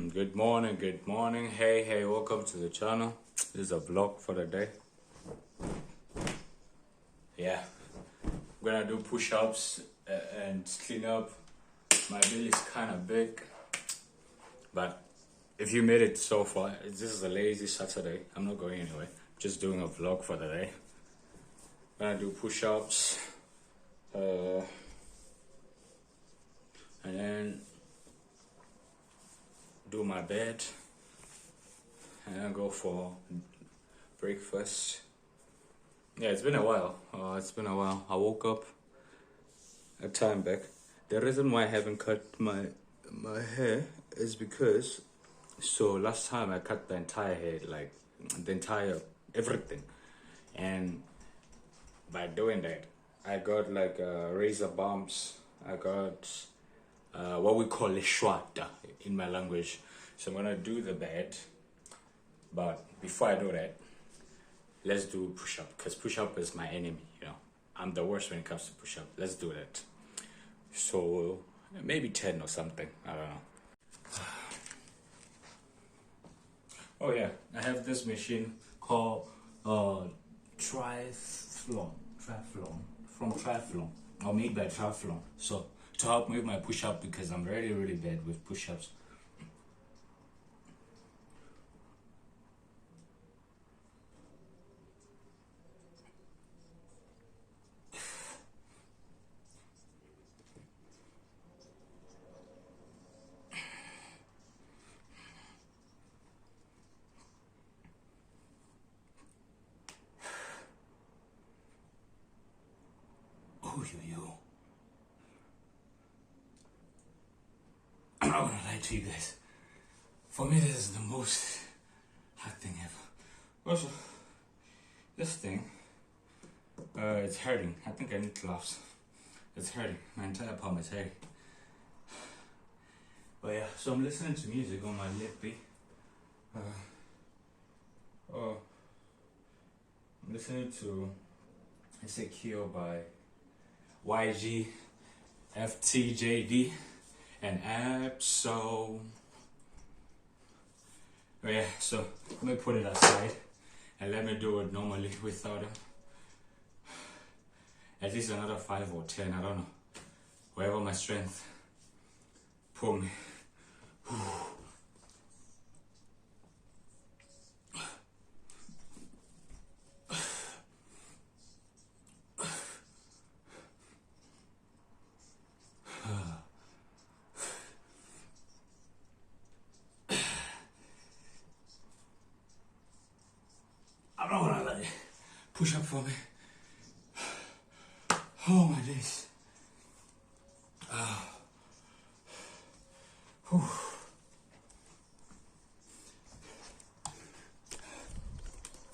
Good morning. Hey, welcome to the channel. This is a vlog for the day. Yeah, I'm gonna do push-ups and clean up. My belly is kind of big, but if you made it so far, this is a lazy Saturday. I'm not going anywhere. Just doing a vlog for the day. I'm gonna do push-ups, and then do my bed, and then go for breakfast. Yeah, it's been a while. I woke up a time back. The reason why I haven't cut my hair is because last time I cut the entire head, like the entire everything, and by doing that I got like razor bumps. I got what we call a shwata in my language. So I'm gonna do the bed, but before I do that, let's do push-up, because push-up is my enemy. I'm the worst when it comes to push-up. Let's do that. So maybe 10 or something, I don't know. Oh yeah, I have this machine called Triathlon from Triathlon, or made by Triathlon. So to help me with my push-up, because I'm really bad with push-ups. Yo. I'm not gonna lie to you guys. For me, this is the most hard thing ever. Also, this thing, it's hurting. I think I need gloves. It's hurting. My entire palm is hurting. But yeah, so I'm listening to music on my lippy. I'm listening to Insecure by YG, FTJD, and Absol. Oh yeah, so let me put it aside and let me do it normally without it. At least another 5 or 10, I don't know. Wherever my strength pull me. I'm not gonna let it push up for me. Oh my days.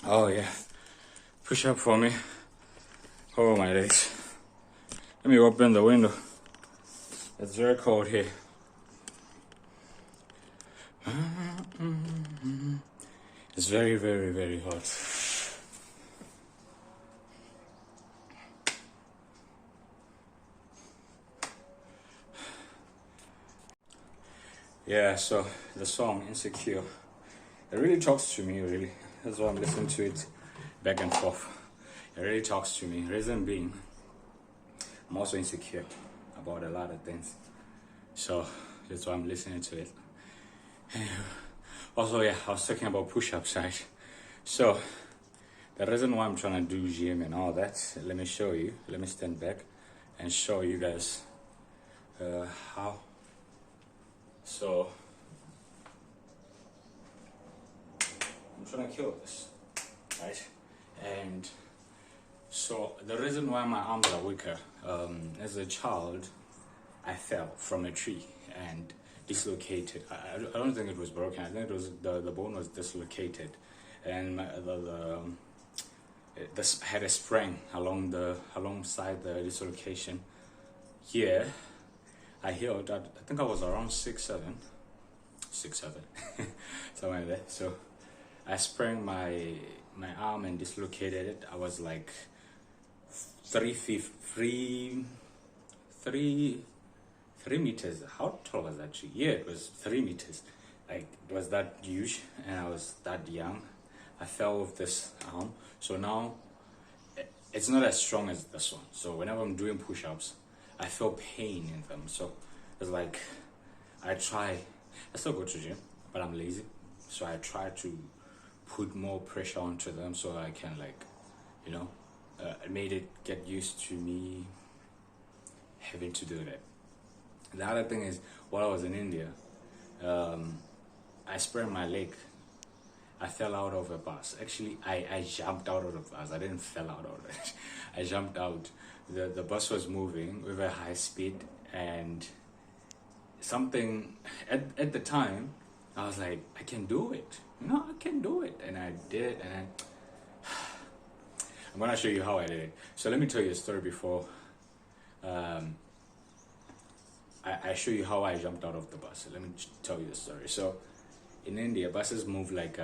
Oh yeah, push up for me. Oh my days. Let me open the window. It's very cold here. It's very hot. Yeah, so the song Insecure, it really talks to me, really. That's why I'm listening to it back and forth. It really talks to me. Reason being, I'm also insecure about a lot of things. So that's why I'm listening to it. Also, yeah, I was talking about push-ups, right? So the reason why I'm trying to do gym and all that, let me show you. Let me stand back and show you guys how. So I'm trying to kill this, right? And so the reason why my arms are weaker, as a child, I fell from a tree and dislocated. I don't think it was broken. I think it was the bone was dislocated, and this had a sprain alongside the dislocation. Here, I healed. I think I was around 6'7", something like that. So I sprained my arm and dislocated it. I was like 3 meters. How tall was that tree? Yeah, it was 3 meters. like it was that huge and I was that young. I fell with this arm, so now it's not as strong as this one. So whenever I'm doing push-ups, I feel pain in them. So it's like I still go to gym, but I'm lazy. So I try to put more pressure onto them so I can it made it get used to me having to do that. The other thing is, while I was in India, I sprained my leg. I fell out of a bus. Actually, I jumped out of the bus. I didn't fell out of it. I jumped out. The bus was moving with a high speed, and something at the time, I was like, I can do it. I can do it. And I did it, and I'm gonna show you how I did it. So let me tell you a story before I show you how I jumped out of the bus. So let me tell you the story. So in India, buses move like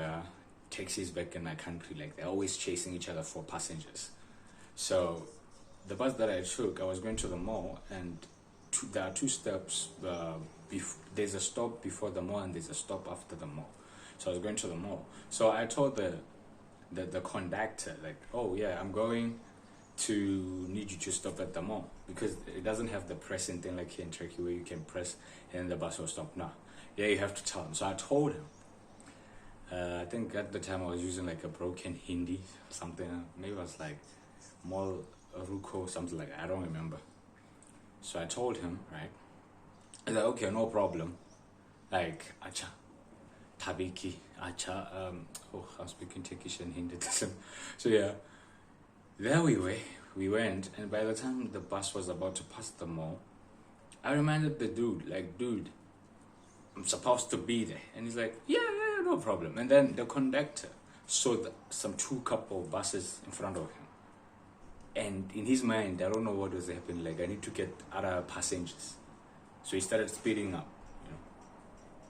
taxis back in my country. Like they're always chasing each other for passengers. So the bus that I took, I was going to the mall, and there are two stops. There's a stop before the mall and there's a stop after the mall. So I was going to the mall. So I told the conductor, like, oh yeah, I'm going to need you to stop at the mall, because it doesn't have the pressing thing like here in Turkey where you can press and the bus will stop. No, yeah, you have to tell him. So I told him. I think at the time I was using like a broken Hindi or something. Maybe it was like Mol Ruko, something like that. I don't remember. So I told him, right? I said, okay, no problem. Like, acha, tabiki, acha. I'm speaking Turkish and Hindi. So yeah, there we were. We went, and by the time the bus was about to pass the mall, I reminded the dude, like, dude, I'm supposed to be there. And he's like, yeah, no problem. And then the conductor saw some two couple of buses in front of him. And in his mind, I don't know what was happening. Like, I need to get other passengers. So he started speeding up,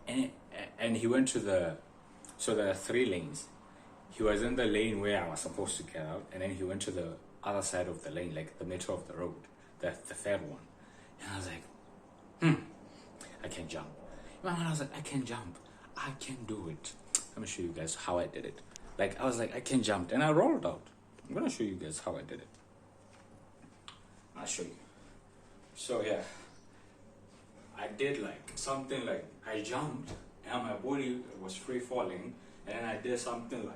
And he went to so there are 3 lanes. He was in the lane where I was supposed to get out. And then he went to the other side of the lane, like the middle of the road, the third one. And I was like, I can jump. I was like, I can jump. I can do it. Let me show you guys how I did it. Like, I was like, I can jump. And I rolled out. I'm going to show you guys how I did it. I'll show you. So, yeah. I did like something like I jumped and my body was free falling. And I did something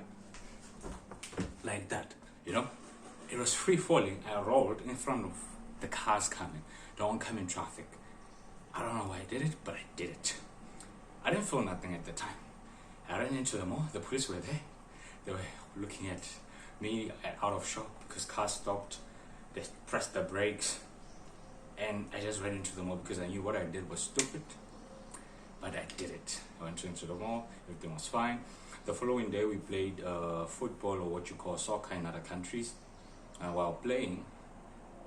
like that. It was free falling. I rolled in front of the cars coming. Don't come in traffic. I don't know why I did it, but I did it. I didn't feel nothing at the time. I ran into the mall. The police were there. They were looking at me out of shock because cars stopped. They pressed the brakes. And I just ran into the mall because I knew what I did was stupid. But I did it. I went into the mall. Everything was fine. The following day, we played football, or what you call soccer in other countries. While playing,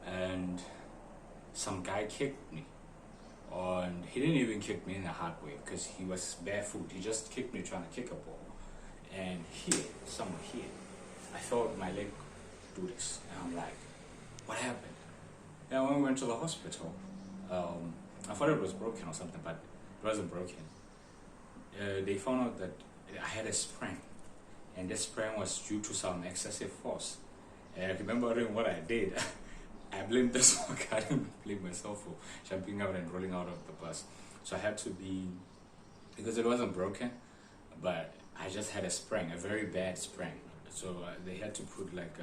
and some guy kicked me. And he didn't even kick me in a hard way because he was barefoot. He just kicked me trying to kick a ball. And somewhere here, I felt my leg do this. And I'm like, what happened? And when we went to the hospital, I thought it was broken or something, but it wasn't broken. They found out that I had a sprain. And this sprain was due to some excessive force. And remembering what I did, I blamed this one. I didn't blame myself for jumping out and rolling out of the bus. So I had to because it wasn't broken, but I just had a sprain, a very bad sprain. So they had to put like,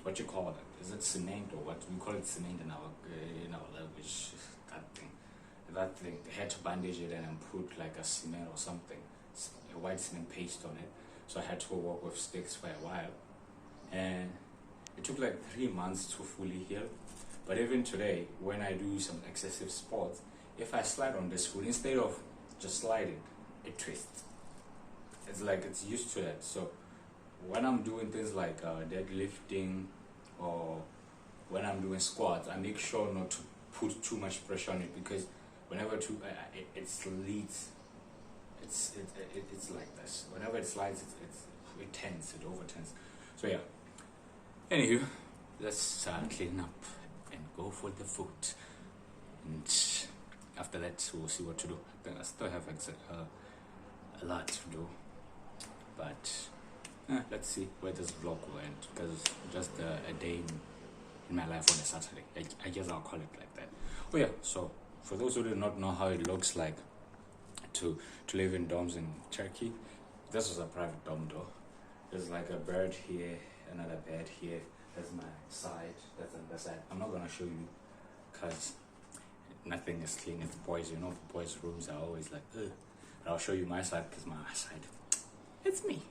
what you call it? Is it cement or what? We call it cement in our language. That thing. They had to bandage it and put like a cement or something, a white cement paste on it. So I had to walk with sticks for a while. And it took like 3 months to fully heal. But even today, when I do some excessive sports, if I slide on this foot, instead of just sliding, it twists. It's like it's used to that. So when I'm doing things like deadlifting, or when I'm doing squats, I make sure not to put too much pressure on it, because whenever it slides, it's like this. Whenever it slides, it tends, it overtends. So yeah. Anywho, let's clean up and go for the food. And after that, we'll see what to do. Then I still have a lot to do, but let's see where this vlog will end, because just a day in my life on a Saturday. I guess I'll call it like that. Oh yeah, so for those who do not know how it looks like to live in dorms in Turkey, this is a private dorm door. There's like a bed here, another bed here. That's my side, that's on the side. I'm not gonna show you because nothing is clean. If boys, boys' rooms are always like, ugh. But I'll show you my side, because my side, it's me.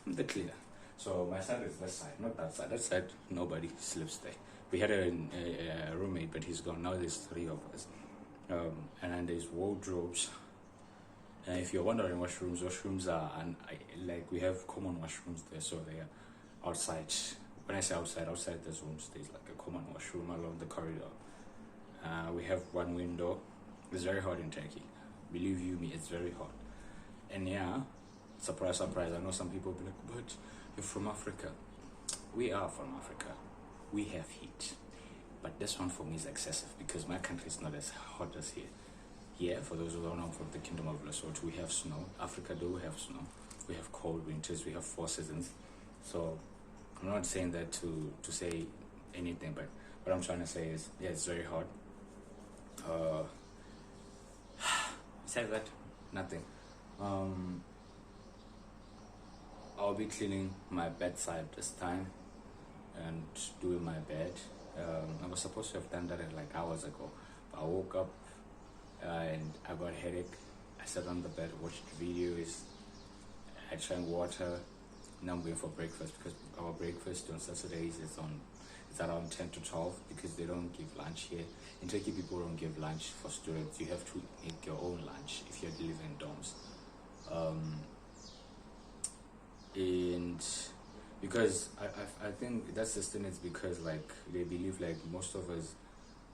I'm the cleaner. So my side is this side, not that side. That side, nobody sleeps there. We had a roommate, but he's gone. Now there's 3 of us. And then there's wardrobes. And if you're wondering washrooms are, like we have common washrooms there, so they are outside. When I say outside there's rooms, there's like a common washroom along the corridor. We have one window. It's very hot in Turkey. Believe you me, it's very hot. And yeah, surprise, surprise, I know some people will be like, but you're from Africa. We are from Africa. We have heat. But this one for me is excessive, because my country is not as hot as here. Here, for those who don't know, from the Kingdom of Lesotho, we have snow. Africa, though, we have snow. We have cold winters. We have 4 seasons. So I'm not saying that to say anything, but what I'm trying to say is, yeah, it's very hot. Besides that, nothing. I'll be cleaning my bedside this time and doing my bed. I was supposed to have done that like hours ago, but I woke up and I got a headache. I sat on the bed, watched videos, I drank water. Now I'm going for breakfast, because our breakfast on Saturdays is around 10 to 12, because they don't give lunch here. In Turkey, people don't give lunch for students. You have to make your own lunch if you're living in dorms. And because I think that system is because like they believe like most of us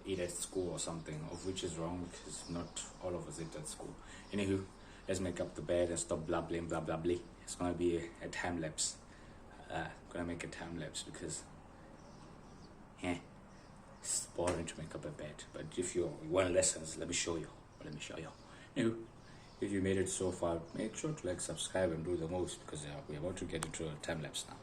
eat at school or something, of which is wrong, because not all of us eat at school. Anywho, let's make up the bed and stop blabbling, blah blah blah. It's gonna be a time lapse. Gonna make a time lapse because it's boring to make up a bed. But if you want lessons, let me show you. Anywho, if you made it so far, make sure to like, subscribe, and do the most, because we're about to get into a time lapse now.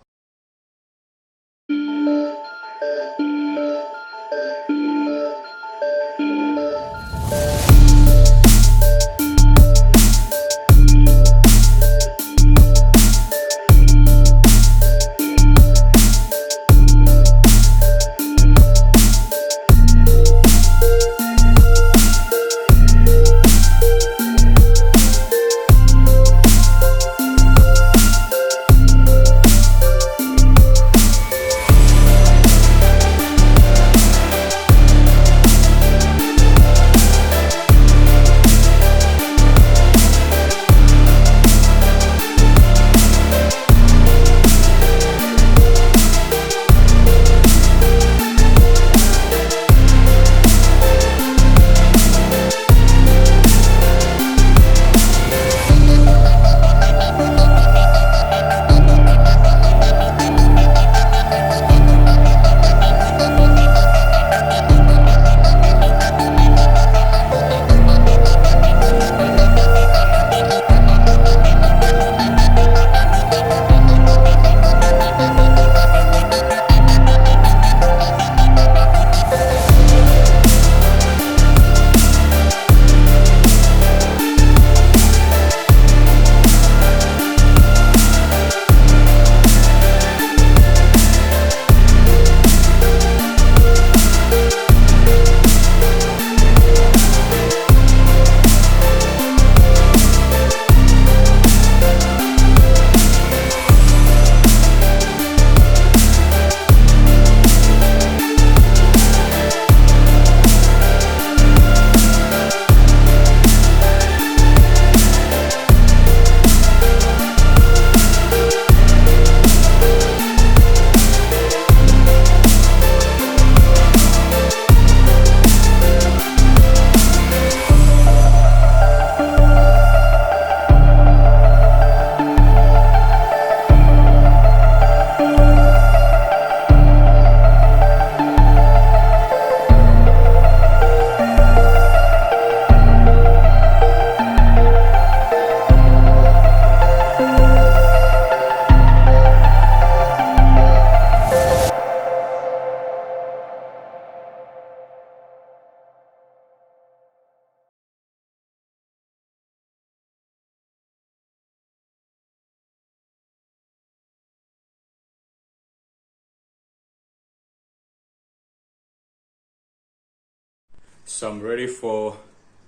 So I'm ready for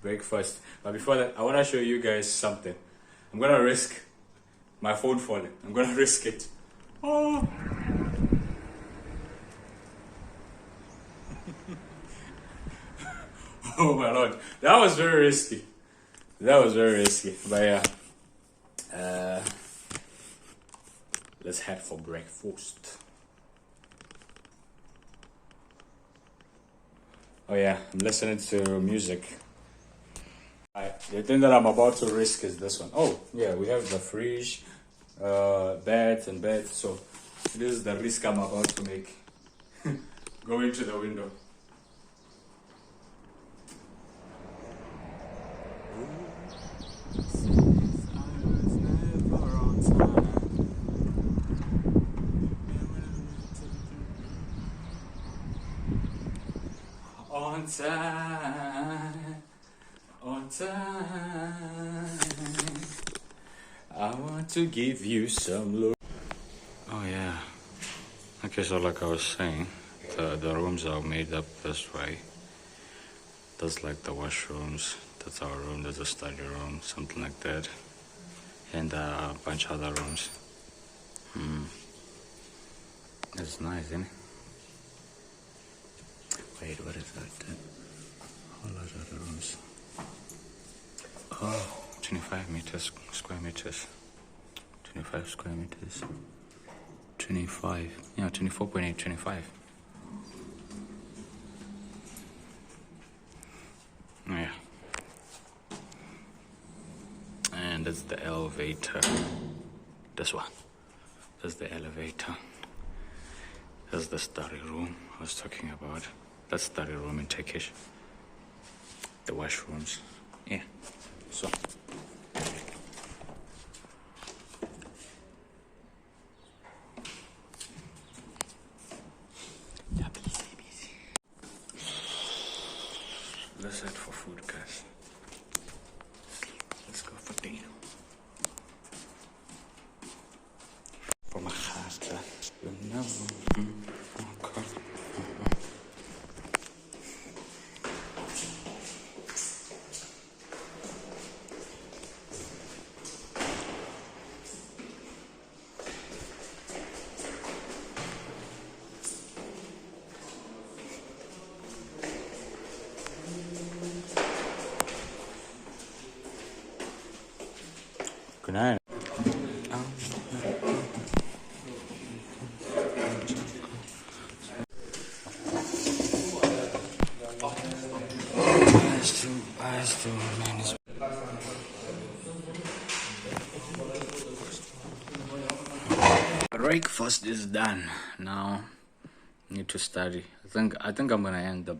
breakfast. But before that, I want to show you guys something. I'm gonna risk my phone falling. I'm gonna risk it. Oh. Oh my lord, that was very risky. That was very risky. But yeah, let's head for breakfast. Oh yeah, I'm listening to music. The thing that I'm about to risk is this one. Oh yeah, we have the fridge, bed and bed. So this is the risk I'm about to make. Go into the window. On time, on time. I want to give you some love. Oh yeah. Okay, so like I was saying, the rooms are made up this way. That's like the washrooms. That's our room. There's a study room, something like that, and a bunch of other rooms. It's nice, isn't it? Wait, what is that? Whole lot of other rooms. Oh, 25 meters, square meters. 25 square meters. 25. Yeah, 24.8, 25. Yeah. And that's the elevator. This one. That's the elevator. That's the study room I was talking about. That's study room in Turkish. The washrooms. Yeah. So. Let's head for food, guys. Let's go for dinner. For my heart, you know. Okay. Good night. Breakfast is done. Now need to study. I think I'm gonna end the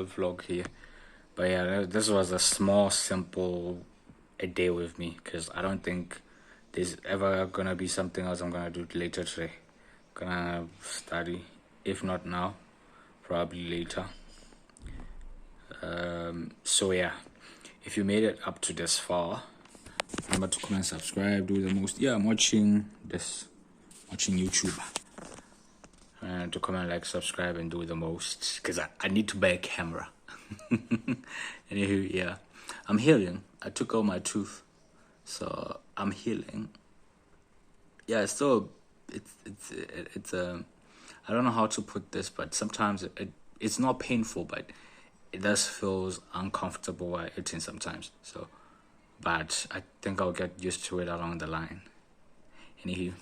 vlog here. But yeah, this was a small, simple a day with me, because I don't think there's ever gonna be something else I'm gonna do later today. Gonna study, if not now, probably later. So yeah, if you made it up to this far, remember to comment, subscribe, do the most. Yeah, I'm watching YouTube. And to comment, like, subscribe, and do the most, because I need to buy a camera. Anywho, yeah, I'm healing. I took out my tooth, so I'm healing. Yeah, it's still, it's I don't know how to put this, but sometimes it's not painful, but it does feels uncomfortable while eating sometimes. So, but I think I'll get used to it along the line. Anywho,